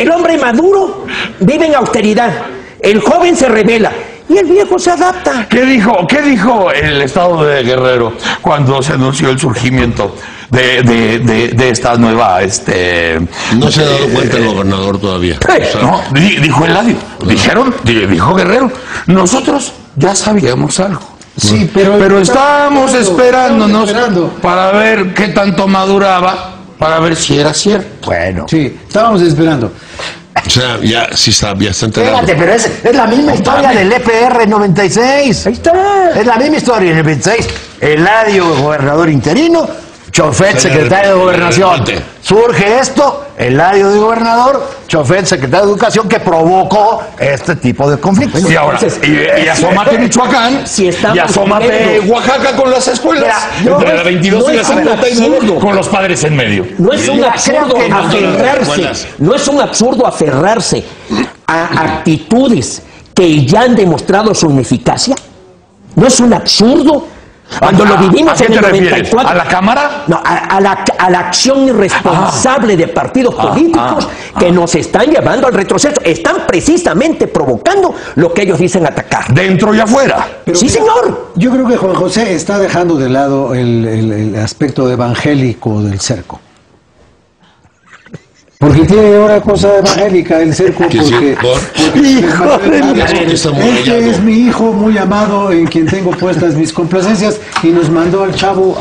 El hombre maduro vive en austeridad. El joven se revela. Y el viejo se adapta. ¿Qué dijo el estado de Guerrero cuando se anunció el surgimiento de esta nueva... No se ha dado cuenta el gobernador todavía. No, dijo Eladio. Dijo Guerrero. Nosotros ya sabíamos algo. Sí, pero estábamos esperándonos para ver qué tanto maduraba, para ver si era cierto. Bueno. Sí, estábamos esperando. O sea, ya está enterado. Espérate, pero es la misma historia del EPR 96. Ahí está. Es la misma historia en el 96. Eladio, gobernador interino. Chofet, secretario de Gobernación. Surge esto, Eladio de gobernador, Chofet, secretario de Educación, que provocó este tipo de conflictos. Y ahora, y asómate Michoacán, y asómate Oaxaca con las escuelas. Entre la 22 y la 79, con los padres en medio. No es un absurdo aferrarse. No es un absurdo aferrarse a actitudes que ya han demostrado su ineficacia. No es un absurdo. Cuando lo vivimos en el 94. ¿A la Cámara? No, a la acción irresponsable de partidos políticos que nos están llevando al retroceso. Están precisamente provocando lo que ellos dicen atacar. Dentro y afuera. Pero sí, señor. Yo creo que Juan José está dejando de lado el aspecto evangélico del cerco. Porque tiene una cosa evangélica el cerco, Que sí, porque está muy este hallado. es mi hijo muy amado en quien tengo puestas mis complacencias y nos mandó al chavo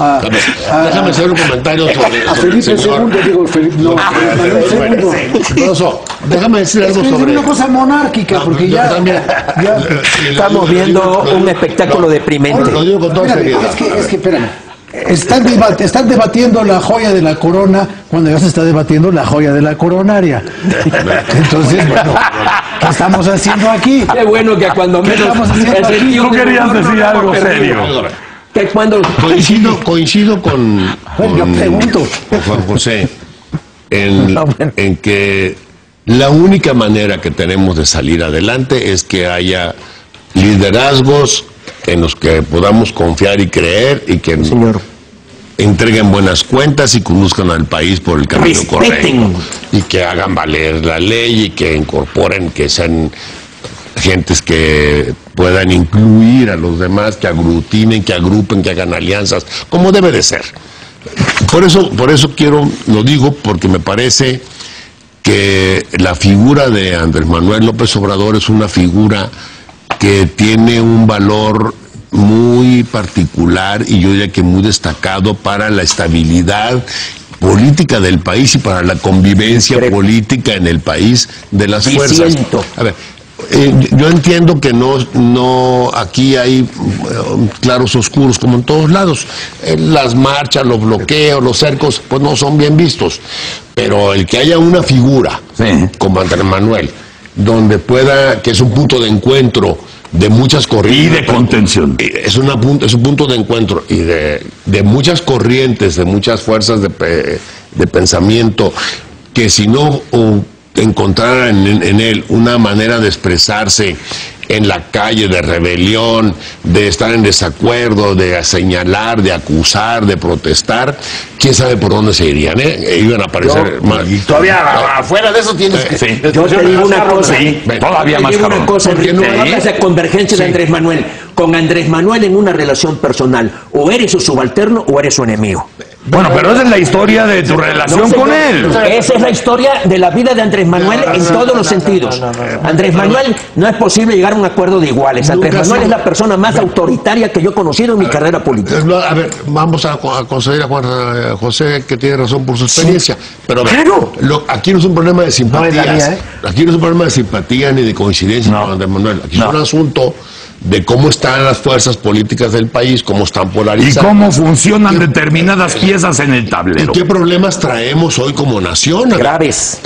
Déjame hacer un comentario sobre a Felipe II, digo Felipe, no, Manuel II. Oso, déjame decir algo Es sobre... una cosa monárquica, porque yo ya, también. Estamos viendo un espectáculo deprimente. Lo digo con toda Espérame, seriedad. es que, espérame. Están debatiendo la joya de la corona cuando ya se está debatiendo la joya de la coronaria. Entonces, bueno, ¿qué estamos haciendo aquí? Qué bueno que cuando ¿Qué menos estamos haciendo el aquí? sentido Tú del querías humor no decir lo hemos algo perdido. serio. Que cuando Coincido con Yo pregunto. con Juan José en, No, bueno. en que la única manera que tenemos de salir adelante es que haya liderazgos en los que podamos confiar y creer y que Señor. entreguen buenas cuentas y conduzcan al país por el camino Respeten. correcto y que hagan valer la ley y que incorporen, que sean gentes que puedan incluir a los demás, que aglutinen, que agrupen, que hagan alianzas, como debe de ser. Por eso lo digo, porque me parece que la figura de Andrés Manuel López Obrador es una figura que tiene un valor muy particular y yo diría que muy destacado para la estabilidad política del país y para la convivencia política en el país de las fuerzas. Disiento. A ver, yo entiendo que no aquí hay claros oscuros como en todos lados. Las marchas, los bloqueos, los cercos, pues no son bien vistos. Pero el que haya una figura como Andrés Manuel, donde pueda, que es un punto de encuentro de muchas corrientes. Y de contención. Es un punto de encuentro y de muchas corrientes, de muchas fuerzas de pensamiento, que si no encontraran en él una manera de expresarse en la calle, de rebelión, de estar en desacuerdo, de señalar, de acusar, de protestar, quién sabe por dónde se irían, iban a aparecer más. Y todavía afuera de eso tienes que... Sí. Yo te digo una cosa. Sí, todavía Te más digo una cabrón. cosa, Porque Enrique, no no hay- hablas de convergencia de Andrés Manuel. Con Andrés Manuel en una relación personal, o eres su subalterno o eres su enemigo. Bueno, pero esa es la historia de tu relación No, con señor. él. Esa es la historia de la vida de Andrés Manuel en todos los sentidos. Andrés Manuel no es posible llegar a un acuerdo de iguales. Andrés Nunca Manuel ha es sido- la persona más autoritaria que yo he conocido en mi carrera política. A ver, vamos a conceder a Juan José que tiene razón por su experiencia, pero a ver, Claro. aquí no es un problema de simpatías, No es la mía, aquí no es un problema de simpatía ni de coincidencia con Andrés Manuel, aquí es un asunto de cómo están las fuerzas políticas del país, cómo están Y polarizadas. cómo funcionan determinadas piezas en el ¿Y tablero. qué problemas traemos hoy como nación? A ver, Graves.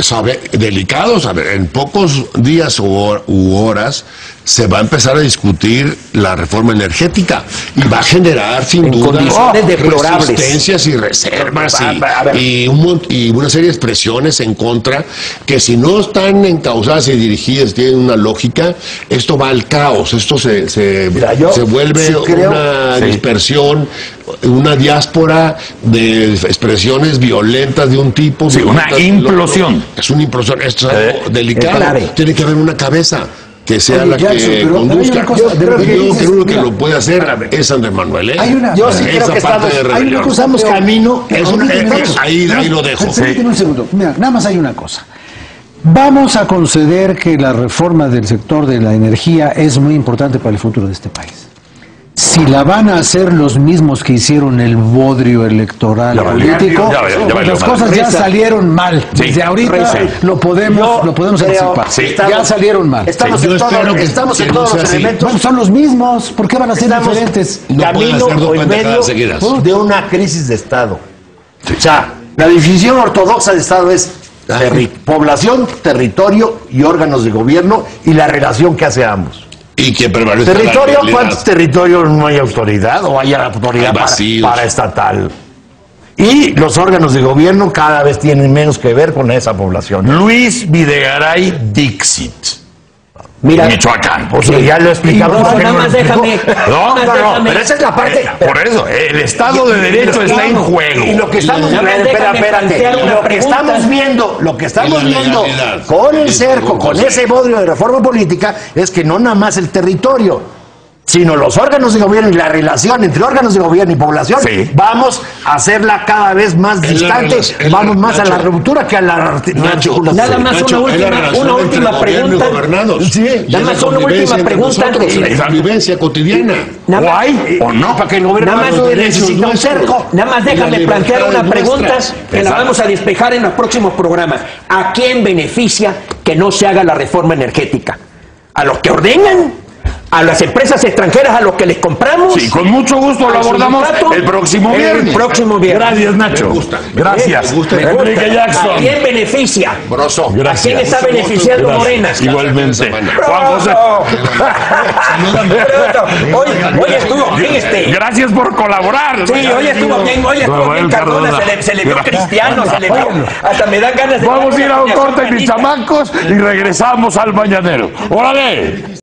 delicados. A ver, en pocos días u horas se va a empezar a discutir la reforma energética y va a generar sin En duda condiciones deplorables. resistencias y reservas A ver. y una serie de expresiones en contra que si no están encausadas y dirigidas, tienen una lógica, esto va al caos, esto se Mira, yo vuelve sí creo- una dispersión, una diáspora de expresiones violentas de un tipo. Sí, una violentas del otro. implosión. Es una implosión, esto es algo delicado. es grave. Tiene que haber una cabeza que sea Oye, la Jackson, que pero conduzca. hay una cosa, Yo de creo lo que que dices, mira, lo puede hacer es Andrés Manuel. Hay una- Yo sí creo Esa que parte de hay una rebelión. cosa, estamos camino... Ahí lo dejo. Permíteme un segundo. Mira, nada más hay una cosa. Vamos a conceder que la reforma del sector de la energía es muy importante para el futuro de este país. Si la van a hacer los mismos que hicieron el bodrio electoral Ya valió. político, Ya valió, pues las madre. cosas ya Reza. salieron mal. Sí. Desde ahorita Reza. lo podemos creo anticipar. que Ya estamos- salieron mal. Estamos Yo en todo- espero que estamos en no todos sea los así. elementos. Bueno, son los mismos. ¿Por qué van a ser Estamos diferentes? No pueden camino hacer dos o en medio pendejadas seguidas. de una crisis de Estado. O sea, la definición ortodoxa de Estado es población, territorio y órganos de gobierno y la relación que hace ambos. Y que prevalezca la Territorio, realidad. ¿cuántos territorios no hay autoridad o hay autoridad Hay vacíos. para estatal? Y los órganos de gobierno cada vez tienen menos que ver con esa población. Luis Videgaray Dixit. Mira, Michoacán. Pues ya lo he explicado. No, ¿por qué nada no lo más explico? déjame. No, nada más déjame. Pero esa es la parte... Por eso, el Estado de Derecho está en juego. Y lo que estamos Ya me déjame plantear una lo que pregunta. estamos viendo, Y la legalidad. con el Es cerco, como con sea. ese bodrio de reforma política, es que no nada más el territorio, sino los órganos de gobierno y la relación entre órganos de gobierno y población, Sí. vamos a hacerla cada vez más distante, vamos más a la ruptura que a la articulación. Nada más Nacho, una es la última relación entre gobierno y pregunta. gobernados. Sí, Y nada es más la una última convivencia entre pregunta nosotros, antes. la convivencia cotidiana. Nada O más- hay o no. Para que el gobierno Nada más no derechos necesita un nuestros. cerco. Nada más déjame La plantear libertad una es pregunta nuestra. que la vamos a despejar en los próximos programas. ¿A quién beneficia que no se haga la reforma energética? ¿A los que ordenan? ¿A las empresas extranjeras a los que les compramos? Sí, con mucho gusto lo ¿Al abordamos sindicato? el próximo viernes. El próximo viernes. Gracias, Nacho. Me gusta. Gracias. Me gusta. Enrique ¿A Jackson. quién beneficia? Broso. ¿A quién Gracias. está beneficiando Gracias. Morena? Igualmente. Juan José. Hoy estuvo bien Gracias por colaborar. Sí, hoy estuvo bien, Rafael Cardona, Cardona. se le vio cristiano, se le vio. Hasta me dan ganas de... Vamos a ir a un corte, mis chamacos, y regresamos al Mañanero. ¡Órale!